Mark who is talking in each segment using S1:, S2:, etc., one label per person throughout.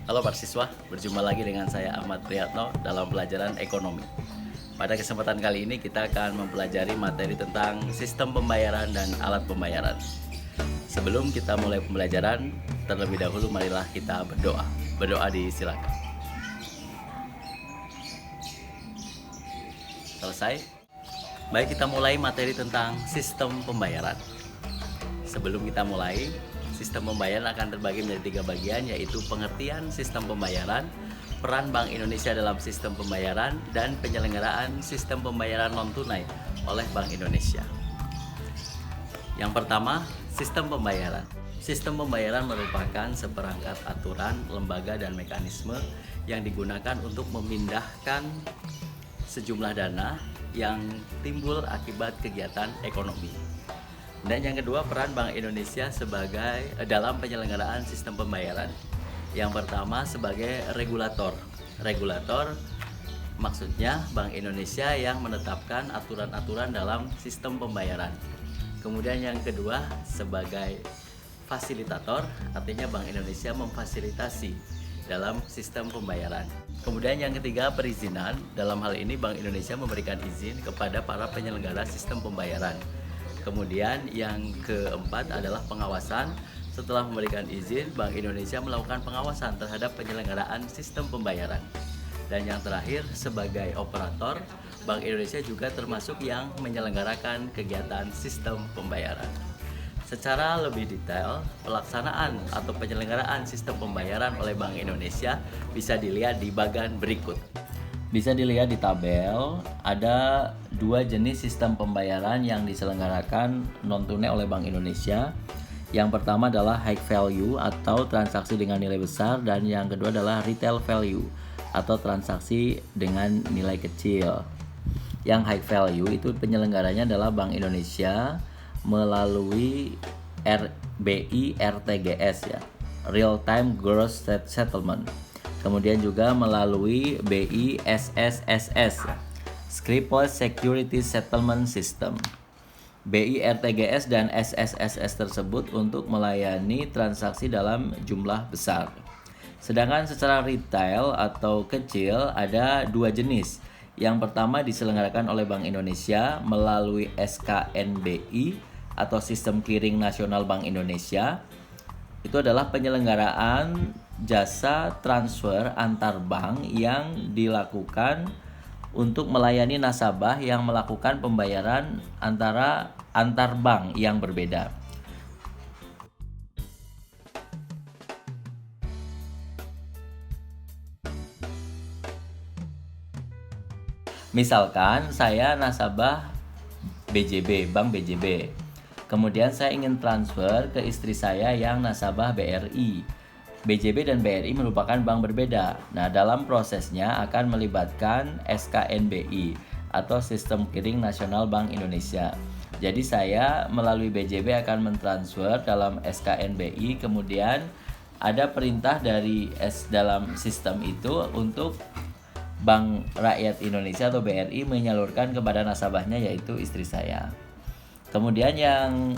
S1: Halo para siswa, berjumpa lagi dengan saya Ahmad Priyatno dalam pelajaran ekonomi. Pada kesempatan kali ini kita akan mempelajari materi tentang sistem pembayaran dan alat pembayaran. Sebelum kita mulai pembelajaran, terlebih dahulu marilah kita berdoa. Berdoa disilakan. Selesai? Baik, kita mulai materi tentang sistem pembayaran. Sebelum kita mulai, sistem pembayaran akan terbagi menjadi 3 bagian, yaitu pengertian sistem pembayaran, peran Bank Indonesia dalam sistem pembayaran, dan penyelenggaraan sistem pembayaran non-tunai oleh Bank Indonesia. Yang pertama, sistem pembayaran. Sistem pembayaran merupakan seperangkat aturan, lembaga, dan mekanisme yang digunakan untuk memindahkan sejumlah dana yang timbul akibat kegiatan ekonomi. Dan yang kedua, peran Bank Indonesia dalam penyelenggaraan sistem pembayaran. Yang pertama, sebagai regulator. Regulator maksudnya Bank Indonesia yang menetapkan aturan-aturan dalam sistem pembayaran. Kemudian yang kedua, sebagai fasilitator, artinya Bank Indonesia memfasilitasi dalam sistem pembayaran. Kemudian yang ketiga, perizinan. Dalam hal ini Bank Indonesia memberikan izin kepada para penyelenggara sistem pembayaran. Kemudian yang keempat adalah pengawasan. Setelah memberikan izin, Bank Indonesia melakukan pengawasan terhadap penyelenggaraan sistem pembayaran. Dan yang terakhir, sebagai operator, Bank Indonesia juga termasuk yang menyelenggarakan kegiatan sistem pembayaran. Secara lebih detail, pelaksanaan atau penyelenggaraan sistem pembayaran oleh Bank Indonesia bisa dilihat di bagian berikut. Bisa dilihat di tabel, ada 2 jenis sistem pembayaran yang diselenggarakan non-tunai oleh Bank Indonesia. Yang pertama adalah high value atau transaksi dengan nilai besar, dan yang kedua adalah retail value atau transaksi dengan nilai kecil. Yang high value itu penyelenggaranya adalah Bank Indonesia melalui RBI RTGS ya, Real Time Gross Settlement. Kemudian juga melalui BISSSS, Skripal Security Settlement System. BI RTGS dan SSSS tersebut untuk melayani transaksi dalam jumlah besar. Sedangkan secara retail atau kecil ada 2 jenis. Yang pertama diselenggarakan oleh Bank Indonesia melalui SKNBI atau Sistem Clearing Nasional Bank Indonesia. Itu adalah penyelenggaraan jasa transfer antar bank yang dilakukan untuk melayani nasabah yang melakukan pembayaran antar bank yang berbeda. Misalkan saya nasabah BJB, Bank BJB. Kemudian saya ingin transfer ke istri saya yang nasabah BRI. BJB dan BRI merupakan bank berbeda. Nah, dalam prosesnya akan melibatkan SKNBI atau Sistem Clearing Nasional Bank Indonesia. Jadi saya melalui BJB akan mentransfer dalam SKNBI, kemudian ada perintah dalam sistem itu untuk Bank Rakyat Indonesia atau BRI menyalurkan kepada nasabahnya, yaitu istri saya. Kemudian yang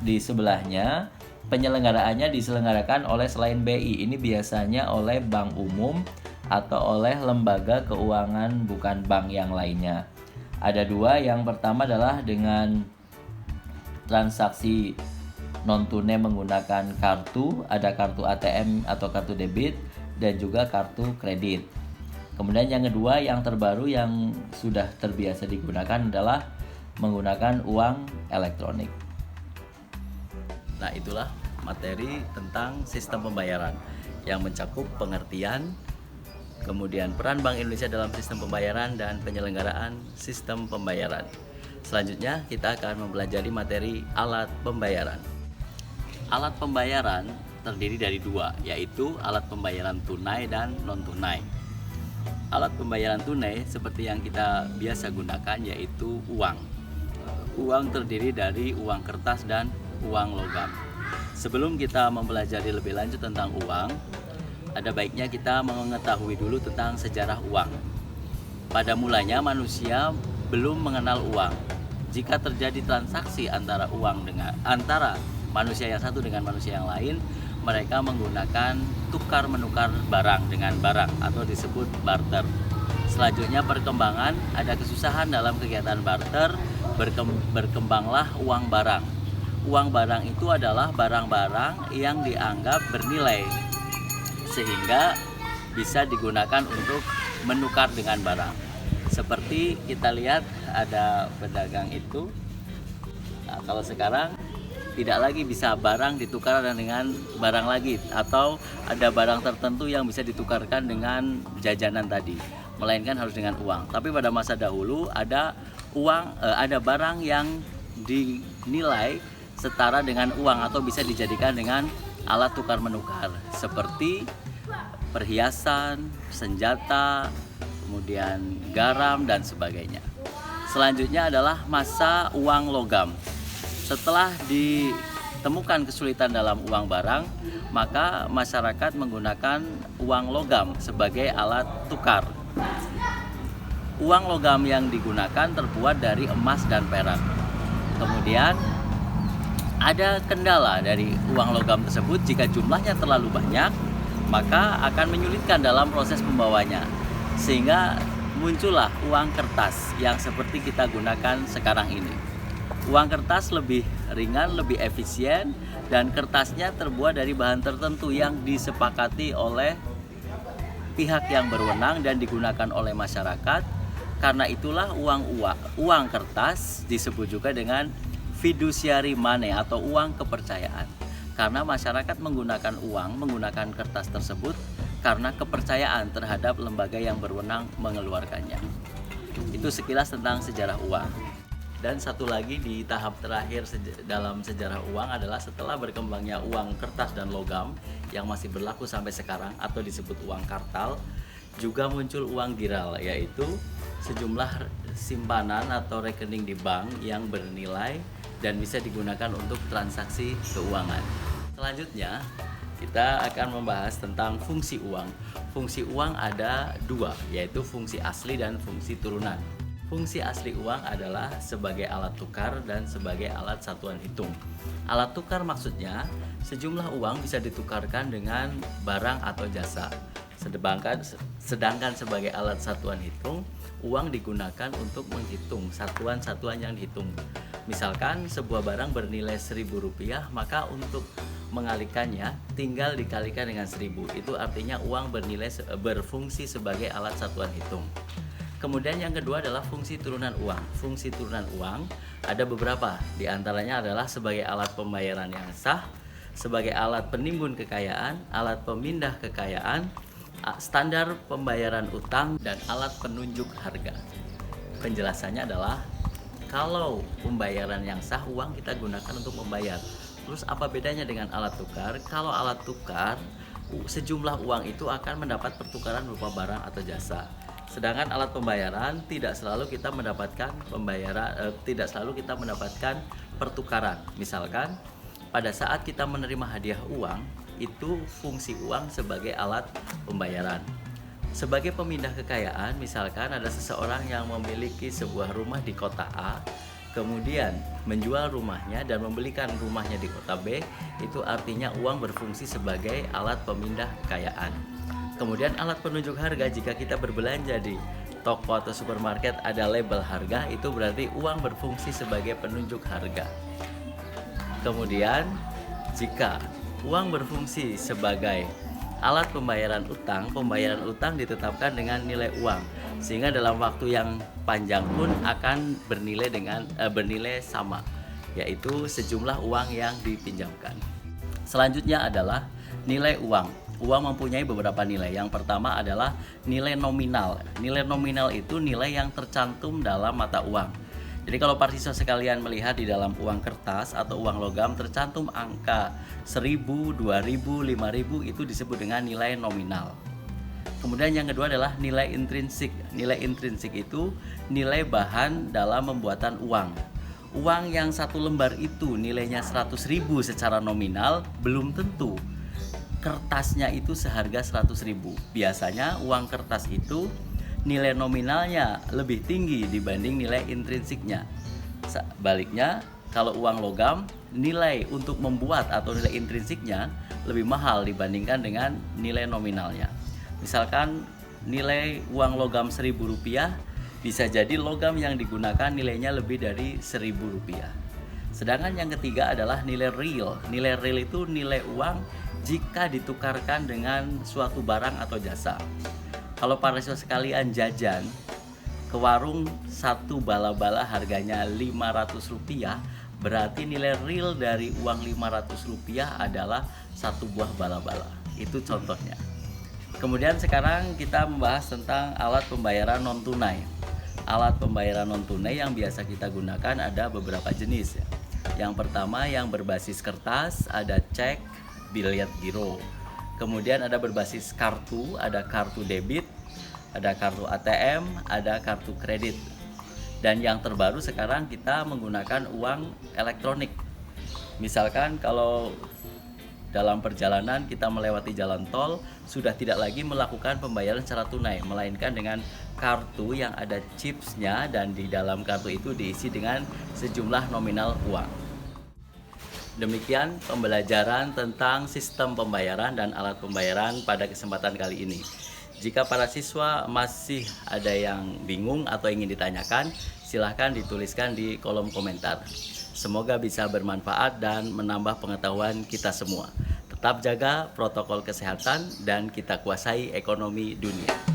S1: di sebelahnya, penyelenggaraannya diselenggarakan oleh selain BI. Ini biasanya oleh bank umum atau oleh lembaga keuangan bukan bank yang lainnya. Ada 2, yang pertama adalah dengan transaksi non-tunai menggunakan kartu, ada kartu ATM atau kartu debit, dan juga kartu kredit. Kemudian yang kedua, yang terbaru yang sudah terbiasa digunakan adalah menggunakan uang elektronik. Nah, itulah materi tentang sistem pembayaran yang mencakup pengertian, kemudian peran Bank Indonesia dalam sistem pembayaran, dan penyelenggaraan sistem pembayaran. Selanjutnya kita akan mempelajari materi alat pembayaran. Alat pembayaran terdiri dari 2, yaitu alat pembayaran tunai dan non-tunai. Alat pembayaran tunai seperti yang kita biasa gunakan yaitu uang. Uang terdiri dari uang kertas dan uang logam. Sebelum kita mempelajari lebih lanjut tentang uang, ada baiknya kita mengetahui dulu tentang sejarah uang. Pada mulanya manusia belum mengenal uang. Jika terjadi transaksi antara manusia yang satu dengan manusia yang lain, mereka menggunakan tukar menukar barang dengan barang atau disebut barter. Selanjutnya perkembangan, ada kesusahan dalam kegiatan barter, berkembanglah uang barang. Uang barang itu adalah barang-barang yang dianggap bernilai sehingga bisa digunakan untuk menukar dengan barang. Seperti kita lihat ada pedagang itu. Nah, kalau sekarang tidak lagi bisa barang ditukar dengan barang lagi, atau ada barang tertentu yang bisa ditukarkan dengan jajanan tadi, melainkan harus dengan uang. Tapi pada masa dahulu ada barang yang dinilai setara dengan uang atau bisa dijadikan dengan alat tukar menukar seperti perhiasan, senjata, kemudian garam dan sebagainya. Selanjutnya adalah masa uang logam. Setelah ditemukan kesulitan dalam uang barang, maka masyarakat menggunakan uang logam sebagai alat tukar. Uang logam yang digunakan terbuat dari emas dan perak. Kemudian ada kendala dari uang logam tersebut, jika jumlahnya terlalu banyak, maka akan menyulitkan dalam proses pembawanya, sehingga muncullah uang kertas yang seperti kita gunakan sekarang ini. Uang kertas lebih ringan, lebih efisien, dan kertasnya terbuat dari bahan tertentu yang disepakati oleh pihak yang berwenang dan digunakan oleh masyarakat. Karena itulah uang kertas disebut juga dengan fiduciary money atau uang kepercayaan. Karena masyarakat menggunakan kertas tersebut karena kepercayaan terhadap lembaga yang berwenang mengeluarkannya. Itu sekilas tentang sejarah uang. Dan satu lagi di tahap terakhir dalam sejarah uang adalah setelah berkembangnya uang kertas dan logam yang masih berlaku sampai sekarang atau disebut uang kartal, juga muncul uang giral, yaitu sejumlah simpanan atau rekening di bank yang bernilai dan bisa digunakan untuk transaksi keuangan. Selanjutnya kita akan membahas tentang fungsi uang. Fungsi uang ada dua, yaitu fungsi asli dan fungsi turunan. Fungsi asli uang adalah sebagai alat tukar dan sebagai alat satuan hitung. Alat tukar maksudnya sejumlah uang bisa ditukarkan dengan barang atau jasa. Sedangkan sebagai alat satuan hitung, uang digunakan untuk menghitung satuan-satuan yang dihitung. Misalkan sebuah barang bernilai Rp1.000, maka untuk mengalikannya tinggal dikalikan dengan 1000. Itu artinya uang berfungsi sebagai alat satuan hitung. Kemudian yang kedua adalah fungsi turunan uang. Fungsi turunan uang ada beberapa, di antaranya adalah sebagai alat pembayaran yang sah, sebagai alat penimbun kekayaan, alat pemindah kekayaan, standar pembayaran utang, dan alat penunjuk harga. Penjelasannya adalah kalau pembayaran yang sah, uang kita gunakan untuk membayar. Terus apa bedanya dengan alat tukar? Kalau alat tukar, sejumlah uang itu akan mendapat pertukaran berupa barang atau jasa. Sedangkan alat pembayaran tidak selalu kita mendapatkan pertukaran. Misalkan pada saat kita menerima hadiah uang, itu fungsi uang sebagai alat pembayaran. Sebagai pemindah kekayaan, misalkan ada seseorang yang memiliki sebuah rumah di kota A, kemudian menjual rumahnya dan membelikan rumahnya di kota B, itu artinya uang berfungsi sebagai alat pemindah kekayaan. Kemudian alat penunjuk harga, jika kita berbelanja di toko atau supermarket ada label harga, itu berarti uang berfungsi sebagai penunjuk harga. Kemudian jika uang berfungsi sebagai alat pembayaran utang ditetapkan dengan nilai uang, sehingga dalam waktu yang panjang pun akan bernilai sama, yaitu sejumlah uang yang dipinjamkan. Selanjutnya adalah nilai uang. Uang mempunyai beberapa nilai. Yang pertama adalah nilai nominal. Nilai nominal itu nilai yang tercantum dalam mata uang. Jadi kalau partisipasi sekalian melihat di dalam uang kertas atau uang logam tercantum angka 1000, 2000, 5000, itu disebut dengan nilai nominal. Kemudian yang kedua adalah nilai intrinsik. Nilai intrinsik itu nilai bahan dalam pembuatan uang. Uang yang satu lembar itu nilainya 100.000 secara nominal, belum tentu kertasnya itu seharga 100.000. Biasanya uang kertas itu nilai nominalnya lebih tinggi dibanding nilai intrinsiknya. Sebaliknya, Kalau uang logam, nilai untuk membuat atau nilai intrinsiknya lebih mahal dibandingkan dengan nilai nominalnya. Misalkan nilai uang logam Rp1.000 bisa jadi logam yang digunakan nilainya lebih dari Rp1.000. Sedangkan yang ketiga adalah nilai real. Nilai real itu nilai uang jika ditukarkan dengan suatu barang atau jasa. Kalau para siswa sekalian jajan ke warung satu bala-bala harganya Rp500, berarti nilai real dari uang Rp500 adalah satu buah bala-bala. Itu contohnya. Kemudian sekarang kita membahas tentang alat pembayaran non-tunai. Alat pembayaran non-tunai yang biasa kita gunakan ada beberapa jenis ya. Yang pertama yang berbasis kertas, ada cek, biliet giro. Kemudian ada berbasis kartu, ada kartu debit, ada kartu ATM, ada kartu kredit. Dan yang terbaru sekarang kita menggunakan uang elektronik. Misalkan kalau dalam perjalanan kita melewati jalan tol, sudah tidak lagi melakukan pembayaran secara tunai, melainkan dengan kartu yang ada chipsnya dan di dalam kartu itu diisi dengan sejumlah nominal uang. Demikian pembelajaran tentang sistem pembayaran dan alat pembayaran pada kesempatan kali ini. Jika para siswa masih ada yang bingung atau ingin ditanyakan, silahkan dituliskan di kolom komentar. Semoga bisa bermanfaat dan menambah pengetahuan kita semua. Tetap jaga protokol kesehatan dan kita kuasai ekonomi dunia.